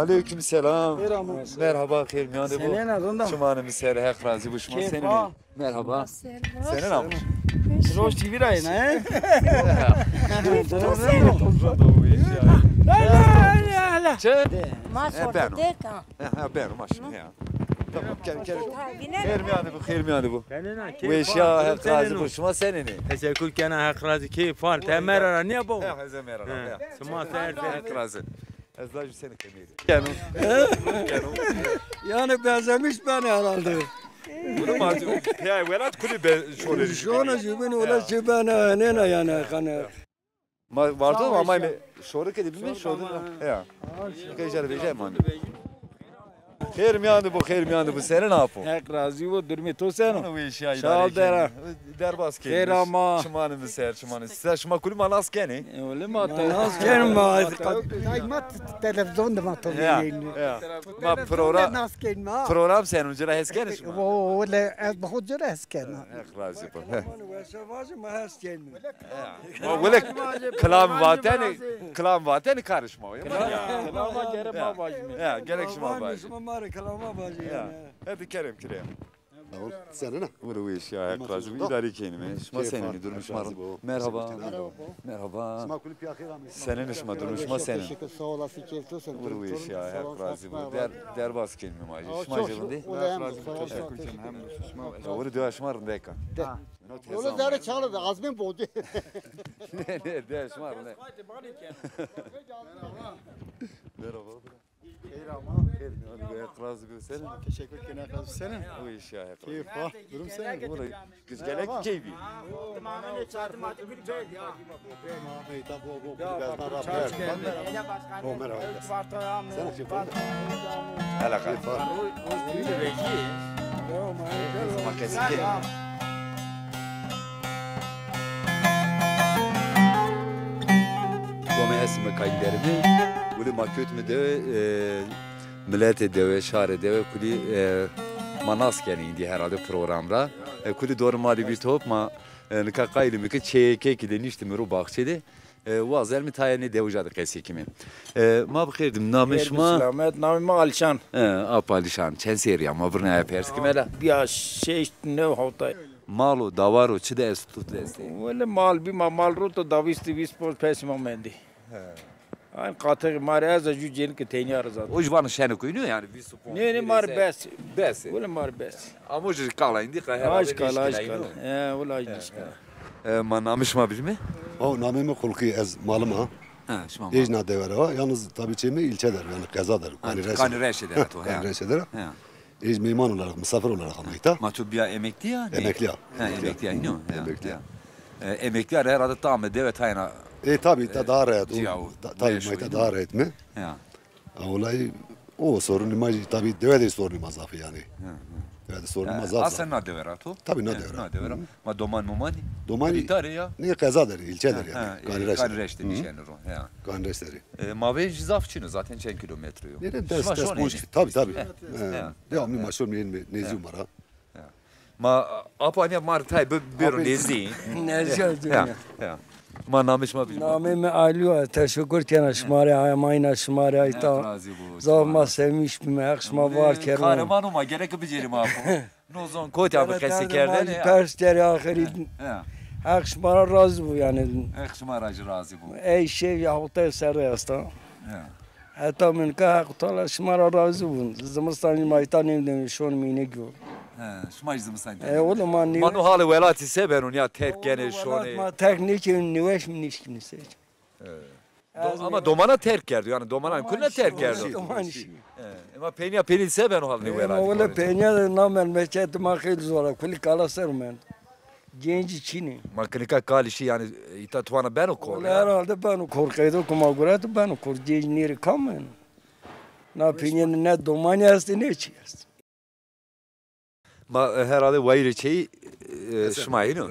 Aleyküm selam. Merhaba. Merhaba Kermiyan bu. Senin adın da. Şumanı misere hek razı bu şuma Keyfa. senin. Merhaba. Senin ama. Roş TV rayın he? Ben Tamam Kermiyan bu. Bu eşya hek razı bu şuma senin. Teşekkür kena hek razı keyif var. Temer ara niye bu? Merhaba. Sema ser Hek razı. Ezlacı seni kemiydi. Yani benzemiş beni herhalde. Bunu mu atıyor? Ya velat kulübe şöyle. Şu an acıbın ola çibana ne yani kanı. Vardı ama şöyle kedi bilmiyor şöyle. Ya. Geceler vereceğim anne. Kermiyandı bu senin ne yapı? Hek razı bu durmi to sen. Bu iş ya. Şal dera. Derbas kedi. Kerama. Şumanı mı ser şumanı. Sen şuma kulübe manas keni. Öyle mi atas kerma. Televizyonda mı Ya. Ma program sen önce heskeni şuma. ولا بخود جرى هسكن Hek razı bu. Ama kelam vateni karışma. Kelama gerek babacım. Ya gerek şuma baş. Kelama babacım. Ya. Hadi Kerem. Senin Bu iş ya hek razı bu idari kenime. Şuma senin durmuş var. Merhaba. Merhaba. Senin işma durmuş ma senin. Sağ olasın keltosun. Bu iş ya hek razı bu. Derbas kelime macı. Şuma jelindi. Onu diyor şmar deka. Onu zara çaldı azmin boğdu. Ne de şmar ne. Merhaba. Razı bir senin. Teşekkür ederim razı senin. Bu iş ya hek. Keyif var. Durum senin. Bu güzellik keyfi. Hala kayıp var. Makası keyfi. Gome esme kayıtlarını bunu maköt mü de millet de şare de kuli manas gelindi herhalde programda. Kuli doğru mali bir top ma kakaylı mı ki çeke ki de nişte mi ro bahçede. Vazel mi tayini de ucadı kesi kimi. Ma bakırdım namışma. Selamet namıma Alişan. Apalişan çen seriya ma burna yapers kimela. Ya şey ne hota. Malo davaro çide estut leste. Öyle mal bir mal roto davisti vispor pesma mendi. Ay katır maraz ju jel ke teni arzat. O jvanı şene koyuyor yani bir supon. Ne mar bes. Bes. Öyle mar bes. Ama o kala indi ka Aşkala. Öyle aşkala. Ma namışma bilmi? O namime kulki ez malım ha. Ha, şuma. Ejna devere ha. Yalnız tabii çemi ilçedir yani kazadır. Kani reşede to. Kani reşedir. Ha. Ej meyman olarak misafir olarak almakta. Matubya emekli ya. Emekli ya. Ha emekli ya ino. Emekli ya. Emekli herhalde tam evet ayna. Tabii daha rahat. Tabii meşhur mayta daha rahat mı? Ya. Olay o sorun imajı tabii deve de sorun mazafı yani. Deve de sorun mazafı. Aslında ne devera to? Tabii ne devera. Ne devera? Ma doman mumani. Domani İtare ya. ne kazadır ilçedir yani. Kani reşte nişanı ro. Ya. Kani reşleri. Mavi jizafçını zaten 10 kilometre yok. Neden ders boş. Tabii. Devamlı maşhur mıyım neziyum var ha. Ma apanya martay bir nezi. Neziyat. Ya. Ma namışma bilmem. Namime alıyor. Teşekkür kena şmare aymayna şmare ayta. Zavma sevmiş bir akşama var kerman. Kahramanıma gerek becerim abi. Nozon koyt abi kesikerden. Pers deri ahiri. Akşama razı bu yani. Akşama razı bu. Ey şey yahut serre asta. Hatta min ka hakutala şmara razı bu. Zımıstan mayta ne demiş şun mine gö. Şmajzım sen. Oğlum manu halı velati seberun ya tek gene şone. Ma teknik niveş minişkini seç. Ama domana terk geldi yani domana kunne terk geldi. Ama penya seber o halı velati. Öyle penya namel meçet mahil zora kuli kala sermen. Genci Çin'i. Makinika kalişi yani itatuana ben o kor. Herhalde ben o korkaydı kuma gurat ben o kor genci kamen. Na penyen ne domanya asti ne çiğast. Ma herhalde vayri çeyi şmayino.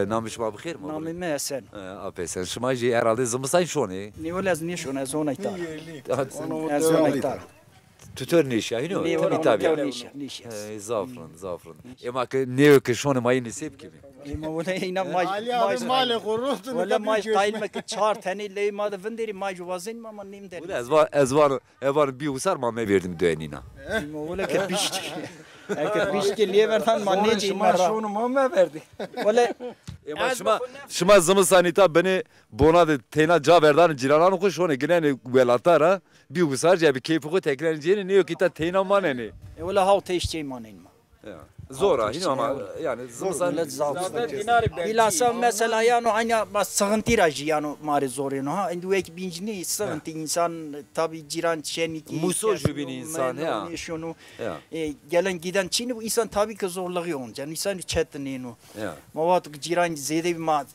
Namış ma bixir mi? Namime Esen. Apesen şmayji herhalde zımısay şoni. Niye lazım niye şuna zona ita. Onu Zona ita. Tütör niş ya, Ne tabii var tabii. onu niş. Zafran. Ama ki ne yok ki şunu mayın nisip gibi. Ma wala ina maj Ali abi mali kurutun. wala maj tayl mek çar tane le ma da vinderi maj vazin ma nim der. Bu da ezvar bir usar ma me verdim dönina. Ma wala ke bişti. Ke bişti liye verdan ma ne ci ma şunu mama verdi. wala Şuma zımı sanita beni bona de tena caverdan ciranan kuş şunu gene velatara bir usar cebi keyfi tekrar ceni ne yok ki ta tena maneni. wala hav teşçi ma ne ma. Zora yine ama yani zımı Wala sanita. zat. Bilasa mesela yani aynı bas sıkıntı rajı yani mari zor yani ha indu ek binjini sıkıntı insan tabi ciran şeniki Muso jübin insan ya. şunu Ya. gelen giden Çin'i bu insan tabii ki zorluyor yani insan çetinliğini Ya. Mavat ciran zede bir ma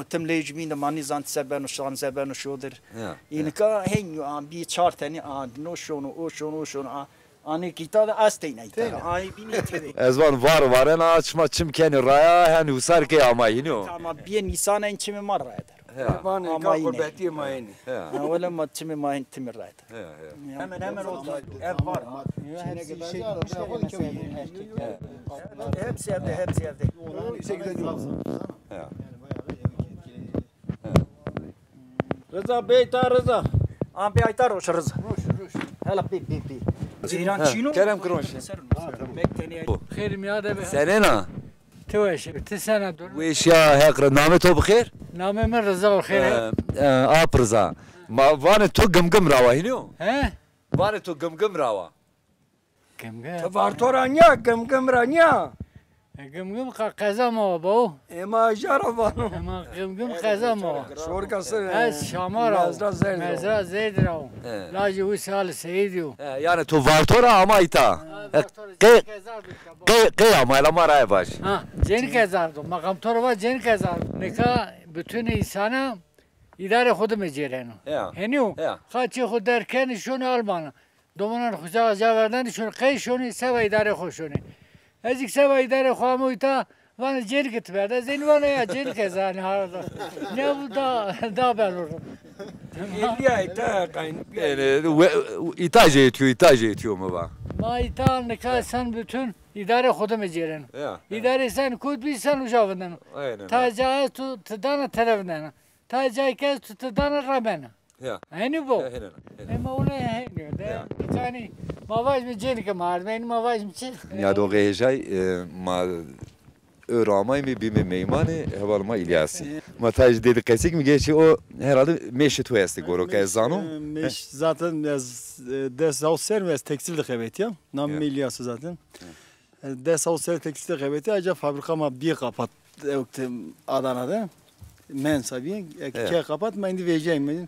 tım lejmin de mani zant sebenu şan sebenu şodur Ya. inka hen bir çartani no şunu o şunu ani kita da asteyne ay bini tebe Ezvan var en açma çimkeni raya hani usar ki ama yine o. ama bir nisan en çimi marra eder Ya. Bana Ama ka yine. gurbeti mayni. Ya. wala ma çimi ma en timir eder Ya. hemen o ev var hepsi evde Ya. Rıza Bey ta Rıza. Abi aytar o şarız. Hala bi. Ciran Çino. Kerem Kronş. خير ميادة به Senena. توش تسنة دول Bu eşya hekre name to bخير. نام من رزا وخير Aprza. Ma vane to gımgım rava hino. ها Vane to gımgım rava. كم قم Vartoranya gımgımranya. قم قزا ما بو Ema jaravanı. اما قم قزا ما Şorkası. از شامارا Mezra zerdi. مزرا زيد راو لا جو سال سيديو Yani to vartora ama ita. Qey ama la mara baş. ها جن كزار دو مقام توروا جن كزار نكا bütün insana idare خود مجيرانو Ya. هنيو Ya. خاطي خود دركن شون المان دومنان خزا جاوردن شون قي شون سوا idare خوشوني ازيك سوا idare خوامويتا وانا جيل كتبدا زين وانا يا جيل كزان هذا نبو دا بلورم İlya ta kayn. Yani ita yetiyor mu ba? ما ایتان نکا سن bütün idare خودم مجيرانو Ya. idare sen kod bir sen ujavedن Aynen. تا جای تو تدان تلفدن تا جای که تو تدان ربنا Ya. هنی بو Aynen. اما اوله هنی ده yani mavaş mı ceni ki mar benim mavaş mı çel Ya do gejay ma öğramay mı bir meymani hevalma İlyasi. Ma taj dedi kesik mi geçi o herhalde meşi tu esti goro kezano. Meş zaten des avser tekstil de evet ya. Nam Evet. milyası zaten. Des avser tekstil de evet ya. Acaba fabrika ma bir kapat Adana'da. Men sabiyen ke kapat ma indi vereceğim ben.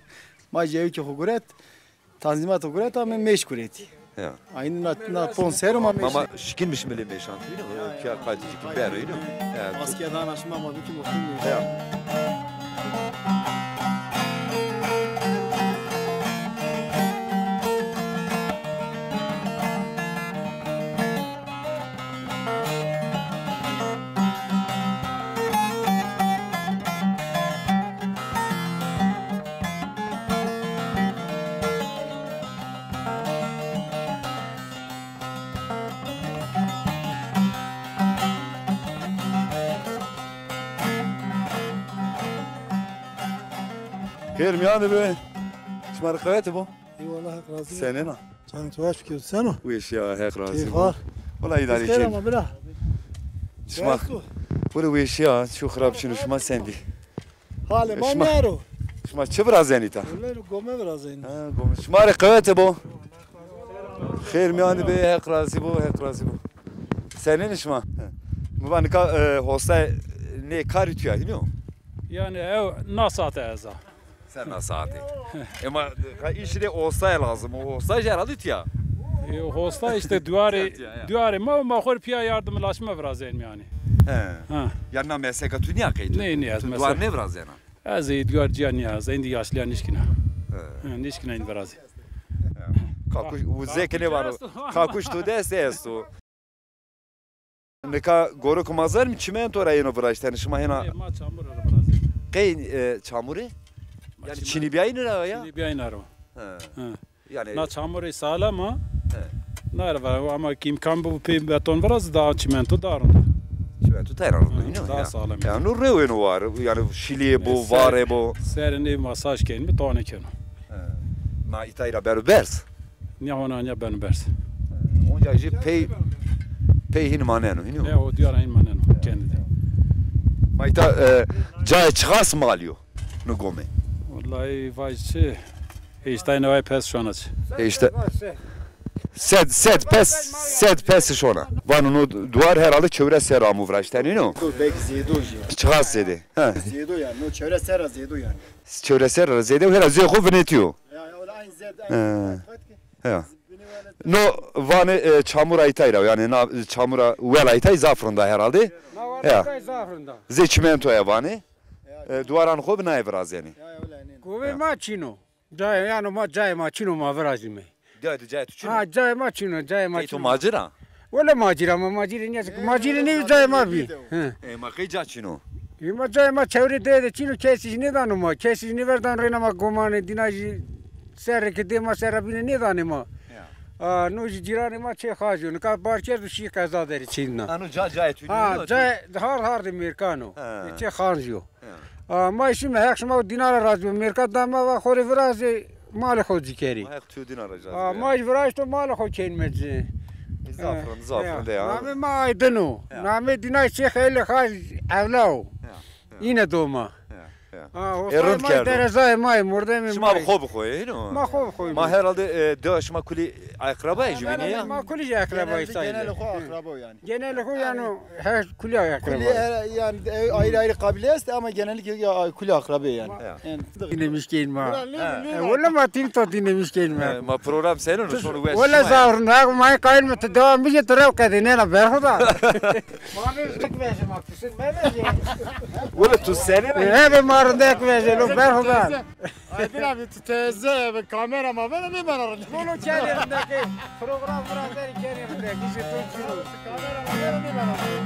Ma jevi ki hukuret tanzimat hukuret ama meş kureti. Ya. Aynı na ponser ama meş. Ama şikinmiş mi le meşan? Ki kaçıcı ki bero yine. Ya. Askıdan aşma ama bir ki muhtemelen. Ya. Kerim yani be. Şmar kıyatı bu. Eyvallah razı. Senena. Sen tuvaş ki sen o. Bu eşya hek razı. Keyif var. Valla idare Keyif edeceğim. ama bela. Şma. Bu eşya şu xrab şunu şma sendi. Hale Şma. manero. Şma çevra zenita. Öyle gome biraz aynı. Ha, şmar kıyatı bu. Kerim yani be hek razı bu hek razı bu. Senin şma. Bu bana ka hosta ne karıtıyor değil mi? Yani ev nasat eza. Sen nasıl saati? Ama işi de olsa lazım. O olsa herhalde ya. Hosta işte duvarı Evet ya. duvarı ma khor piya yardımlaşma biraz yani. He. Ha. Yanına mesleka tu niye kaydı? Ne niyaz Duvar mesela. ne biraz yana? Az edgar cihan niyaz indi yaşlayan nişkina. He. Ha nişkina indi biraz. Kakuş, u zeki ne var? Kakuş tu deste esto. Neka goro kumazar mı çimento rayını bıraştı? Şuma hena Ma çamur ara biraz. kay çamuri? Yani Çin'i bir aynı ya. Şimdi bir aynı ara. He. Ha. Yani Na çamur sağlam ha. Nere var ama kim kan bu pe beton biraz daha çimento darında. Çimento tayran. Daha sağlam. Yani nu revenu var. Yani şiliye bu, vare bu. Serin masaj kendi bir tane keno. Ma itayra berubers. Ne ona ben bers. Onca ji pey hin maneno. Ne o diyor aynı manen kendi de. Ma ita cay çıkas mı alıyor? Nu gome. Vallahi vay işte ne var pes şu an aç. İşte Sed pes şona. Van onu duvar herhalde çevre seramı vraşten ino. Belki zedo ji. Çıkas zedi. Ha. Zedo yani. No çevre sera zedo yani. Çevre ser zedi herhalde zeko venetiyor. Ya o da aynı zed. Ya. No vane çamur aytayra yani çamura vel aytay zafrında herhalde. Ya. Ze çimentoya vane. Duvaran xob nay biraz yani. Kove maçino. Cay yani ma cay maçino ma vrazime. Gayet cay tuçun. Ha cay maçino cay Tu maçino. macera. Wala macira ma macira niye? Macira ne cay ma bi. Ma kıca çino. Ma cay ma çevre de çino kesiş ne danı ma. Kesiş ne verdan rena ma gomane dinajı serre ke de ma serra bine ne danı ma. Nu jirane ma çe xajo. Ka barçer du şi kaza deri çinna. Anu cay tu. Ha cay har de merkano. Çe xanjo. ما işim hekşma dinar razı merkat dama ve xori biraz mal xo zikeri. Ma tu dinar rajaz. ما biraz to mal xo çenmez. Zafran de ya. Name ma aydını. Name dinar şeyh ele xal avlao. Yine doma. Errant kerdo. Derezay may murde mi. Şma xob xoy no. Ma xob xoy. Ma herhalde döşma kuli akraba jibini ya. Ma kuli akraba istaydı. Genel o akraba yani. Genel o yani her kuli akraba. Yani ayrı ayrı kabilesi ama genellikle kuli akraba yani. Dinlemiş değil ma. Valla ma tinto dinlemiş değil ma. Ma program senin sonu ve. ولا زار ناق ما قايل متداوم بيجي تراو كدينا لا بياخذها ما بيفتك بيش ما تسن ما بيجي Valla tu senin. هذا ما ردك بيجي لو بياخذها Aydın abi teyze kamera mı ben ne ben aradım. شنو كان عندك بروجرام فرازري كان عندك يجي تقول Kamera mı ben ne ben aradım.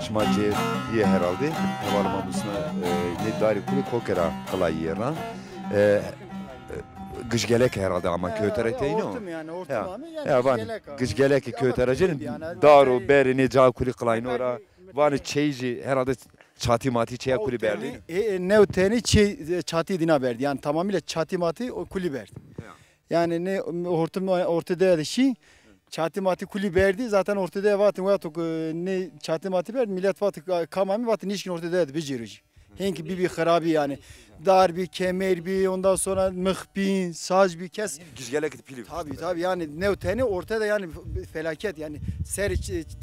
Şmace diye herhalde. Havalama busuna ne dari kuli kokera kalayera. Gıçgelek herhalde ama kötereteyno. Ortum yani ortum Ya. ama yani Ya van gıçgelek kötereceğin daru berini ca kuli kalaynora. Van çeyci herhalde çati mati çeya kuli berdi. Ne öteni çatı dina verdi. Yani tamamıyla çatı mati o kuli verdi. Yani ne hortum ortada da şey çatı mati kuli verdi. Zaten ortada vatın vatuk ne çatı mati verdi. Millet vatuk kamami vatın nişkin ortada da becerici. Henki bir harabi yani. Dar bir kemer bir ondan sonra mıhbin, saz bir kes. Gıçgelek pili. Tabii yani ne öteni ortada yani felaket yani ser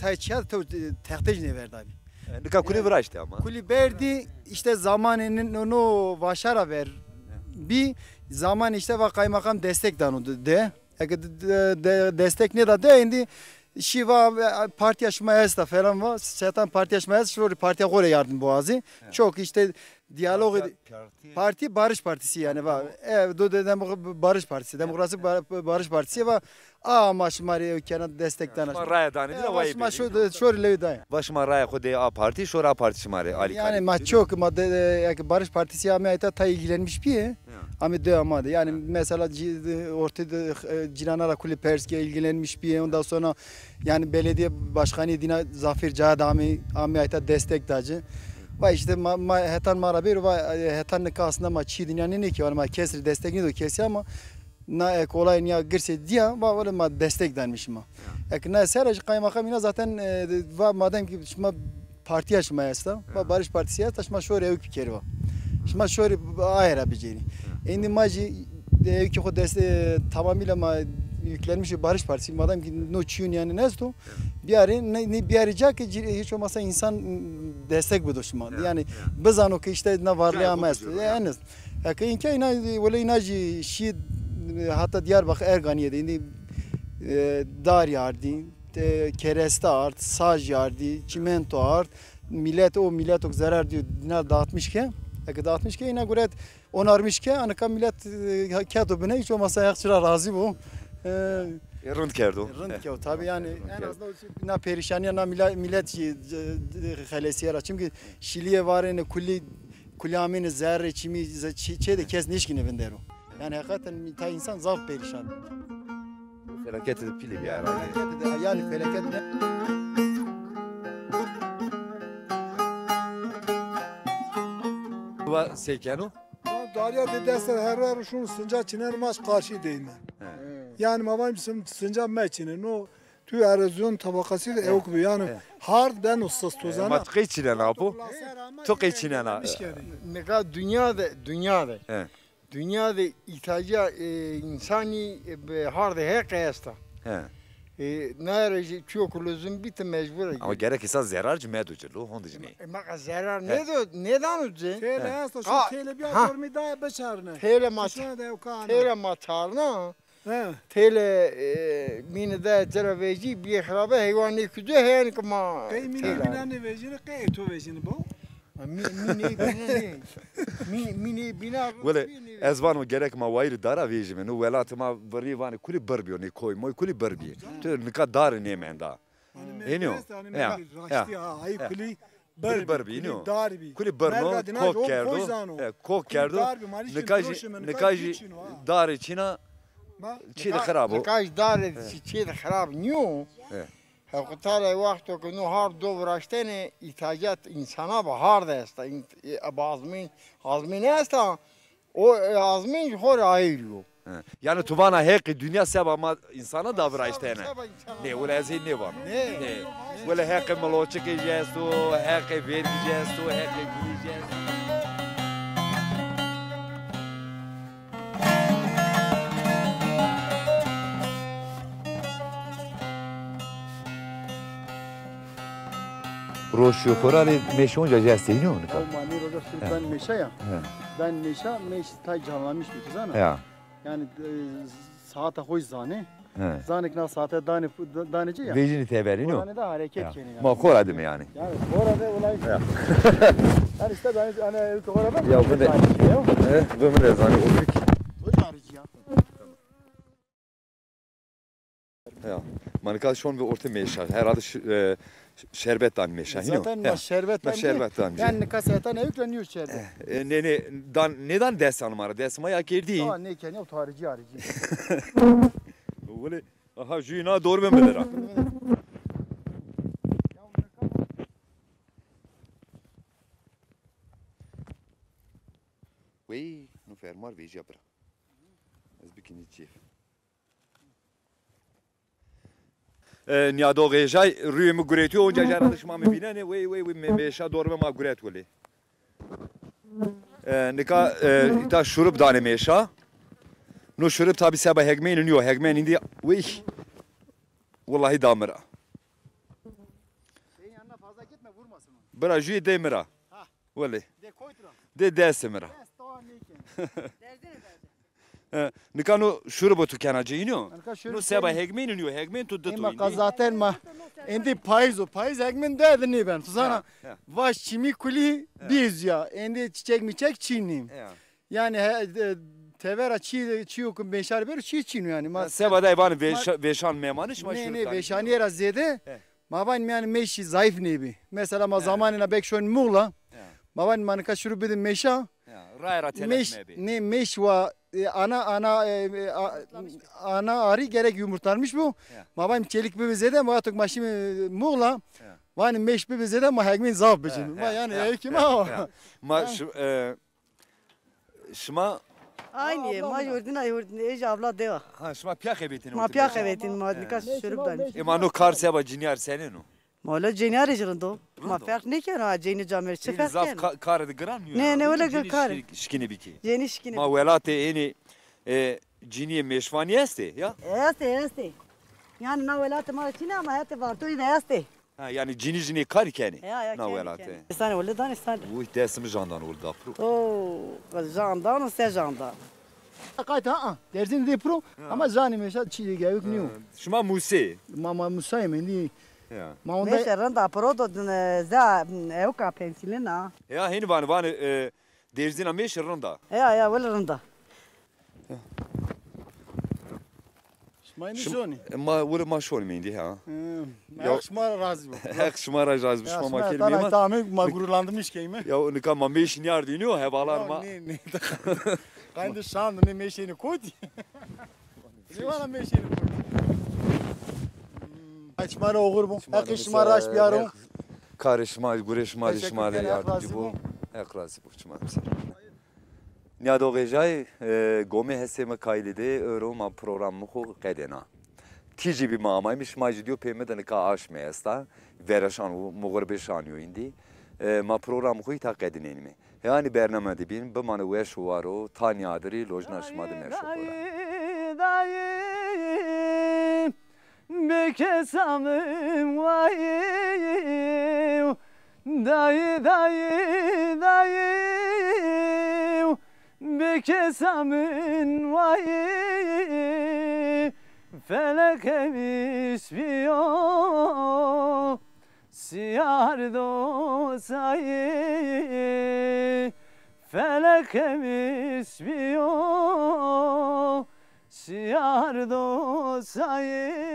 tayçiyat tehtej ne verdi abi. Nika kuli vraştı ama. Kuli verdi işte zamanının onu vaşara ver. Bir zaman işte ve kaymakam destek danudu de. Destek ne da de indi Şiva parti yaşmayası da falan var. Zaten parti yaşmayası şu partiye göre yardım boğazı. Çok işte diyalog parti Barış Partisi yani var. Barış Partisi, Demokrasi Barış Partisi var. Ama şmari kenar destekten. Raya dani de vay. Başma şu levda. Başma raya kode A parti, şora parti şmari Ali. Yani ma çok Barış Partisi ama ita ta ilgilenmiş bir. Ama devamlı. Yani mesela ortada Ciranara Kuli Pers'e ilgilenmiş bir. Ondan sonra yani belediye başkanı Dina Zafer Cadami ama ita destek dacı. Ve işte hetan marabir ve hetan ne aslında ma çi dünyanın ne ki var ma kesri destek ne do kesi ama na kolay niye girse diye ve ma destek denmiş ma. Ne seraj kaymakam yine zaten ve madem ki şma parti yaşmayasa ve Barış Partisi ya taşma şöyle yok bir kere var. Şma şöyle ayıra beceğini. Şimdi maci ki o destek tamamıyla ma yüklenmiş Barış Partisi madem ki no çiyon yani nesto bir ara ne bir arayacak ki hiç olmazsa insan destek bulaşma. Yani bazı ki işte ne varlığı ama yani ki ina valla inacı şey hatta Diyarbakır Erganiye'de indi dar yardı kereste art saj yardı çimento art millet o zarar diyor dina dağıtmış ki dağıtmış ki yine göre onarmış ki anaka millet kağıt bine hiç olmasa ayakçılar razı bu. Rund kerdo. Rund ki tabii yani en azından na perişaniye na millet halesiye çünkü Şiliye var ne kulli amine zerre çimi de kes nişkin evinde ro. Yani hakikaten ta insan zaf perişan. Felaket edip pili bir herhalde. Yani felaket Bu sekenu? Darya dedese her şun sınca çiner maç karşı değil mi? Yani mabam sınca meçinin o tüy erozyon tabakası da yok bu yani hard den ussuz tozana. Mat geçinen abu. Çok geçinen ha. Ne kadar dünyada. Dünyada ihtiyacı insani harda her kıyasta. Nerede çok lüzum bitti mecbur. Ama gerekirse zararcı meduculu honducu ne? Ama zarar neden ucu? Tele hasta şu tele bir adamı daha beşerine. Tele matarna. Tele mine de teraveci bir harabe hayvanı küçük hayvan kama. Kay mine ne vecini kay to vecini bu. Mini bina. Valla ezvan o gerek ma vayr dara vejime no velatma bari vani kuli barbiyo ne koy moy kuli barbiye. Tu nika dar ne menda. Eniyo. Ya. Ay kuli Kuli barbi eniyo. Kuli barno kok kerdo. Kok kerdo. Nikaji dar içina çi de xarab o. Nikaji dar çi de xarab niyo. Hakikaten vakti ki nu har dovrashten ihtiyacat insana bahar da است. Azmin است. O azmin hor ayırıyor. Yani tubana heki dünya seba ama insana davra işte ne? Ne öyle ezin ne var? Ne? Öyle heki maloçik yiyeceğiz o, heki vergiyeceğiz o, heki giyeceğiz. Roşu korali meşonca jesteyni onu ka. Mani roda ben meşa ya. Ben meşa tay canlanmış bir kızana. Ya. Yani saate hoş zane. Zanek na saate daneci ya. Vecini teberini o. Yani da hareket keni yani. Ma koradi mi yani? Yani orada olay. Yani işte ben hani orada. Ya bu ne? Bu ne zani ofik. Bu harici ya. Ya. Manikal şon ve orta meşa. Herhalde şerbettan meşa. Zaten şerbettan. Şerbettan. Yani kaseten yükleniyor şerbet. Neden desan var? Desma ya girdi. Aa ne keni o harici. Böyle aha jina doğru ben bilir. Vey, no fermar veja bra. Az bikini çif. Niado gejay rüyümü güretiyor onca jaralışma mı bine ne vey meşa doğru ma güret veli. Nika ita şurup dane meşa. No şurup tabi sabah hegmen iniyor. Hegmen indi. Vey. Vallahi damıra. Senin yanına fazla gitme vurmasın onu. Bra jüy demira. Veli. De koytura. De desimira. Nika no şurubu tükenacı iniyor. No sabah hegmen iniyor. Hegmen tuttu tu indi. Zaten ma. Endi payız o. Payız hegmen dedin ben. Sana vaş çimi kuli biz ya. Endi çiçek miçek çiğneyim. Yani tevera çiğ okun beşar bir çiğ yani. Seba da ivan veşan memanış mı? Ne veşani yera zede. Mavan yani meşi zayıf nebi. Mesela ma zamanına bekşon muğla. Mavan manika şuru bedin meşa. Rayra telef mebi. Ne meş va ana ari gerek yumurtlarmış bu. Mavan çelik bir zede ma tok maşi muğla. Vani meş bir zede ma hegmin zaf bicin. Ma yani ekim ha. Ma şma aynı ma yurdun ej abla deva. Ha şma piyake betin. Ma piyake betin ma nikas şurup danış. Manu kar seba cinyar senin o. Mala cinyar ejrando. Ma fark ne ki ha cini camer çıfak. Zaf kar de gran mı? Ne öyle kar. Şikini biki. Cini şikini. Ma velate eni ciniye meşvani este ya? Este. Yani na velate ma çine ama hayatı var to este. Ha yani cini kar keni. Na velate. Sen öyle dan sen. Bu desimi jandan oldu afro. Oo, jandan o se jandan. Kayta ha. Derzin de pro ama zani mesela çiğ gevik niyo. Şuma Musi. Mama Musa yemendi. Meşe rında proto za evka pensilina. Ya hini bana derzina meş rında. Ya vel rında. Şmayni şoni. Ma şoni mi indi ha? Ya şmara razı bu. Hek şmara razı bu şmama kelime. kelime. Tamam ma gururlandım iş keyme. Ya nika ma meşin yar diniyor hevalar ma. Ne. Kendi şandı ne meşeni koydu. Ne var meşeni koydu. Açmara oğur bu. Hek şmara aç bir yarım. Karışma, gureşma, dişma yardımcı bu. Hek razı bu şmara. Niyad oğecay gome heseme kaylede öroma programı xo qedena. Tiji bir mamaymış ma diyor pemeden ka aşmayasta vereşan muğurbeşanıyor indi. Ma programı xo ta qedenenimi. Yani bernamede bin bu manı ve şuvaro tanyadri lojna şmadı meşhur. Bekesamım vay dayı bekesamın vay felek emişmiyor siyardo sayı felek emişmiyor siyardo sayı